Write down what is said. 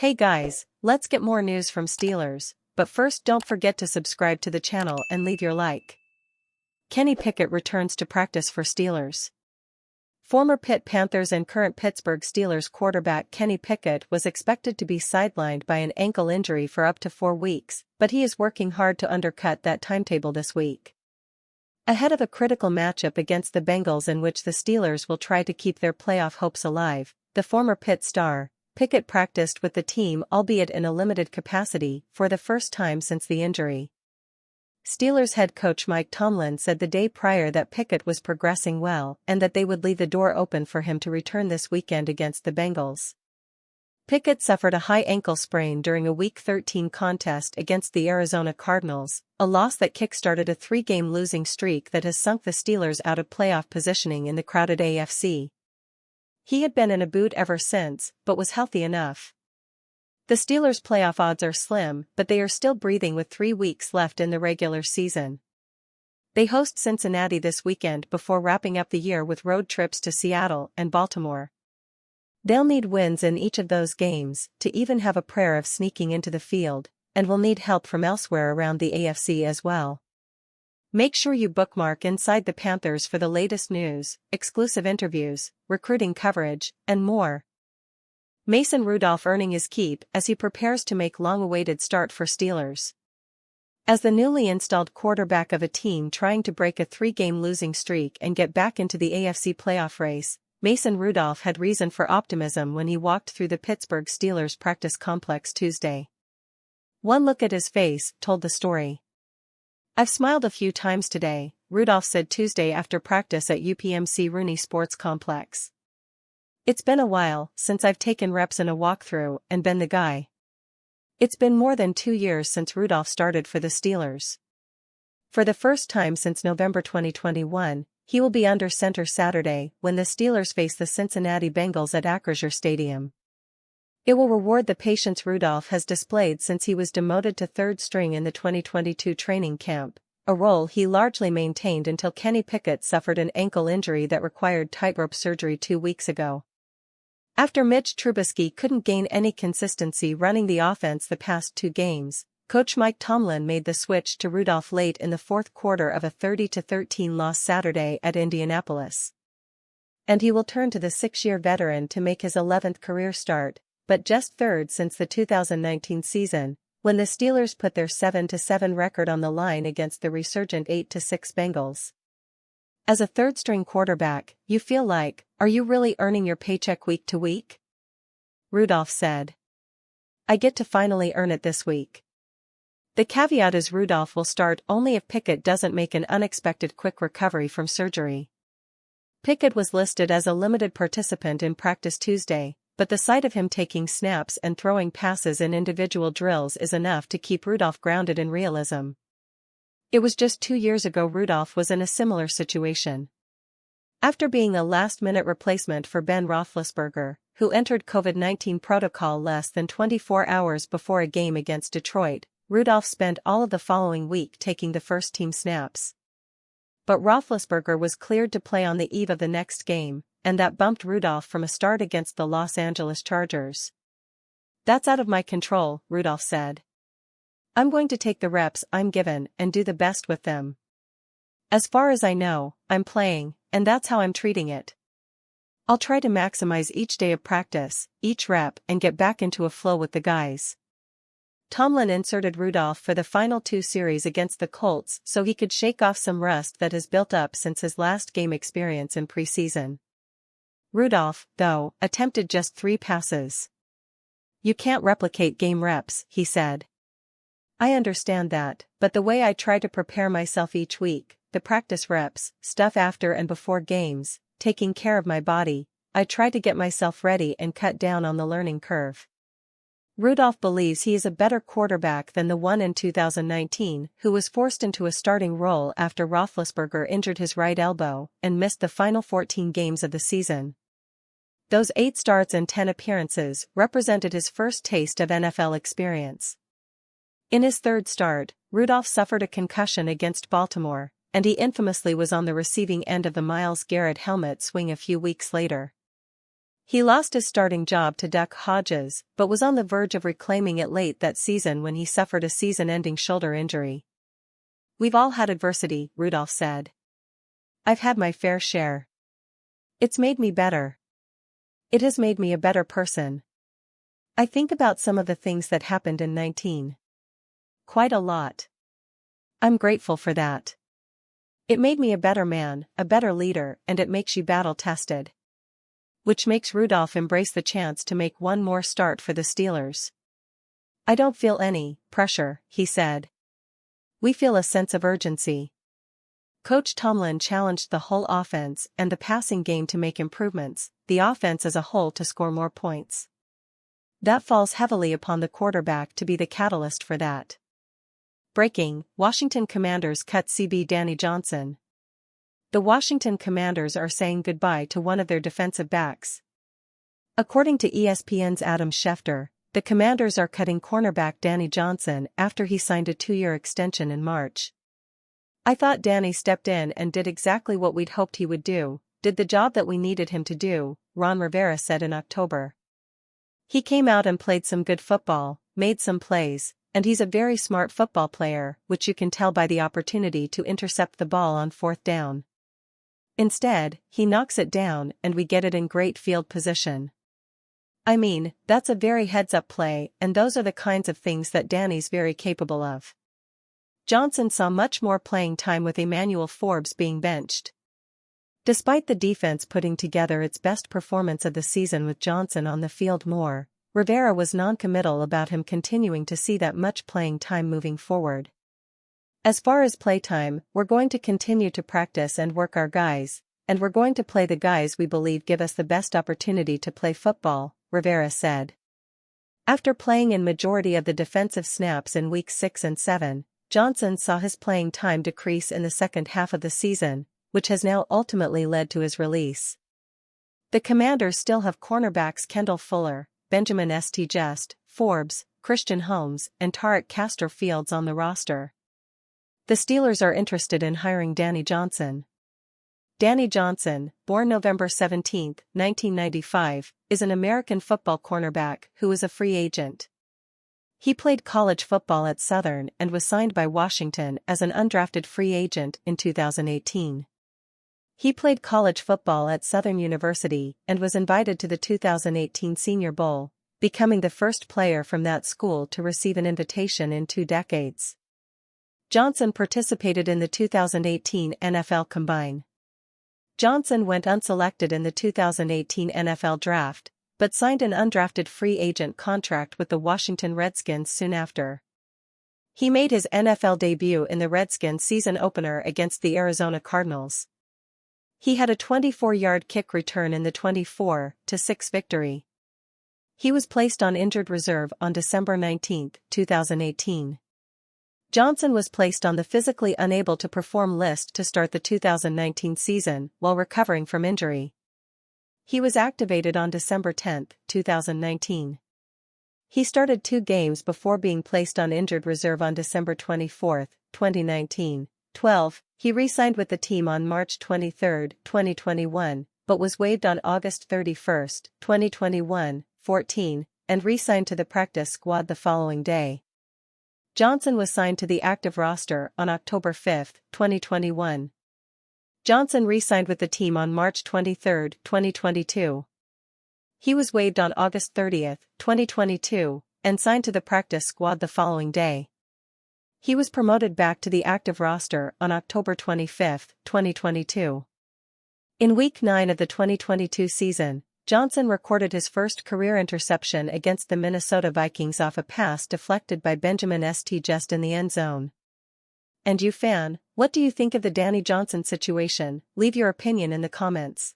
Hey guys, let's get more news from Steelers, but first don't forget to subscribe to the channel and leave your like. Kenny Pickett returns to practice for Steelers. Former Pitt Panthers and current Pittsburgh Steelers quarterback Kenny Pickett was expected to be sidelined by an ankle injury for up to 4 weeks, but he is working hard to undercut that timetable this week. Ahead of a critical matchup against the Bengals in which the Steelers will try to keep their playoff hopes alive, the former Pitt star, Pickett practiced with the team albeit in a limited capacity for the first time since the injury. Steelers head coach Mike Tomlin said the day prior that Pickett was progressing well and that they would leave the door open for him to return this weekend against the Bengals. Pickett suffered a high ankle sprain during a Week 13 contest against the Arizona Cardinals, a loss that kick-started a 3-game losing streak that has sunk the Steelers out of playoff positioning in the crowded AFC. He had been in a boot ever since, but was healthy enough. The Steelers' playoff odds are slim, but they are still breathing with 3 weeks left in the regular season. They host Cincinnati this weekend before wrapping up the year with road trips to Seattle and Baltimore. They'll need wins in each of those games to even have a prayer of sneaking into the field, and will need help from elsewhere around the AFC as well. Make sure you bookmark Inside the Panthers for the latest news, exclusive interviews, recruiting coverage, and more. Mason Rudolph earning his keep as he prepares to make long-awaited start for Steelers. As the newly installed quarterback of a team trying to break a 3-game losing streak and get back into the AFC playoff race, Mason Rudolph had reason for optimism when he walked through the Pittsburgh Steelers practice complex Tuesday. One look at his face told the story. "I've smiled a few times today," Rudolph said Tuesday after practice at UPMC Rooney Sports Complex. "It's been a while since I've taken reps in a walkthrough and been the guy." It's been more than 2 years since Rudolph started for the Steelers. For the first time since November 2021, he will be under center Saturday when the Steelers face the Cincinnati Bengals at Acrisure Stadium. It will reward the patience Rudolph has displayed since he was demoted to third string in the 2022 training camp, a role he largely maintained until Kenny Pickett suffered an ankle injury that required tightrope surgery 2 weeks ago. After Mitch Trubisky couldn't gain any consistency running the offense the past 2 games, coach Mike Tomlin made the switch to Rudolph late in the fourth quarter of a 30-13 loss Saturday at Indianapolis. And he will turn to the 6-year veteran to make his 11th career start, but just 3rd since the 2019 season, when the Steelers put their 7-7 record on the line against the resurgent 8-6 Bengals. "As a third-string quarterback, you feel like, are you really earning your paycheck week to week?" Rudolph said. "I get to finally earn it this week." The caveat is Rudolph will start only if Pickett doesn't make an unexpected quick recovery from surgery. Pickett was listed as a limited participant in practice Tuesday, but the sight of him taking snaps and throwing passes in individual drills is enough to keep Rudolph grounded in realism. It was just 2 years ago Rudolph was in a similar situation. After being a last-minute replacement for Ben Roethlisberger, who entered COVID-19 protocol less than 24 hours before a game against Detroit, Rudolph spent all of the following week taking the first-team snaps. But Roethlisberger was cleared to play on the eve of the next game, and that bumped Rudolph from a start against the Los Angeles Chargers. "That's out of my control," Rudolph said. "I'm going to take the reps I'm given and do the best with them. As far as I know, I'm playing, and that's how I'm treating it. I'll try to maximize each day of practice, each rep, and get back into a flow with the guys." Tomlin inserted Rudolph for the final 2 series against the Colts so he could shake off some rust that has built up since his last game experience in preseason. Rudolph, though, attempted just 3 passes. "You can't replicate game reps," he said. "I understand that, but the way I try to prepare myself each week, the practice reps, stuff after and before games, taking care of my body, I try to get myself ready and cut down on the learning curve." Rudolph believes he is a better quarterback than the one in 2019 who was forced into a starting role after Roethlisberger injured his right elbow and missed the final 14 games of the season. Those 8 starts and 10 appearances represented his first taste of NFL experience. In his 3rd start, Rudolph suffered a concussion against Baltimore, and he infamously was on the receiving end of the Myles Garrett helmet swing a few weeks later. He lost his starting job to Duck Hodges but was on the verge of reclaiming it late that season when he suffered a season-ending shoulder injury. "We've all had adversity," Rudolph said. "I've had my fair share. It's made me better. It has made me a better person. I think about some of the things that happened in 19. Quite a lot. I'm grateful for that. It made me a better man, a better leader, and it makes you battle-tested." Which makes Rudolph embrace the chance to make one more start for the Steelers. "I don't feel any pressure," he said. "We feel a sense of urgency." Coach Tomlin challenged the whole offense and the passing game to make improvements, the offense as a whole to score more points. That falls heavily upon the quarterback to be the catalyst for that. Breaking: Washington Commanders cut CB Danny Johnson. The Washington Commanders are saying goodbye to one of their defensive backs. According to ESPN's Adam Schefter, the Commanders are cutting cornerback Danny Johnson after he signed a 2-year extension in March. "I thought Danny stepped in and did exactly what we'd hoped he would do, did the job that we needed him to do," Ron Rivera said in October. "He came out and played some good football, made some plays, and he's a very smart football player, which you can tell by the opportunity to intercept the ball on 4th down. Instead, he knocks it down and we get it in great field position. I mean, that's a very heads-up play, and those are the kinds of things that Danny's very capable of." Johnson saw much more playing time with Emmanuel Forbes being benched. Despite the defense putting together its best performance of the season with Johnson on the field more, Rivera was non-committal about him continuing to see that much playing time moving forward. "As far as playtime, we're going to continue to practice and work our guys, and we're going to play the guys we believe give us the best opportunity to play football," Rivera said. After playing in majority of the defensive snaps in weeks 6 and 7, Johnson saw his playing time decrease in the second half of the season, which has now ultimately led to his release. The Commanders still have cornerbacks Kendall Fuller, Benjamin St. Just, Forbes, Christian Holmes, and Tarek Castor-Fields on the roster. The Steelers are interested in hiring Danny Johnson. Danny Johnson, born November 17, 1995, is an American football cornerback who is a free agent. He played college football at Southern and was signed by Washington as an undrafted free agent in 2018. He played college football at Southern University and was invited to the 2018 Senior Bowl, becoming the first player from that school to receive an invitation in 2 decades. Johnson participated in the 2018 NFL Combine. Johnson went unselected in the 2018 NFL Draft, but signed an undrafted free agent contract with the Washington Redskins soon after. He made his NFL debut in the Redskins season opener against the Arizona Cardinals. He had a 24-yard kick return in the 24-6 victory. He was placed on injured reserve on December 19, 2018. Johnson was placed on the physically unable to perform list to start the 2019 season while recovering from injury. He was activated on December 10, 2019. He started 2 games before being placed on injured reserve on December 24, 2019. 12. He re-signed with the team on March 23, 2021, but was waived on August 31, 2021. 14, and re-signed to the practice squad the following day. Johnson was signed to the active roster on October 5, 2021. Johnson re-signed with the team on March 23, 2022. He was waived on August 30, 2022, and signed to the practice squad the following day. He was promoted back to the active roster on October 25, 2022. In Week 9 of the 2022 season, Johnson recorded his first career interception against the Minnesota Vikings off a pass deflected by Benjamin St. Just in the end zone. And you fan, what do you think of the Danny Johnson situation? Leave your opinion in the comments.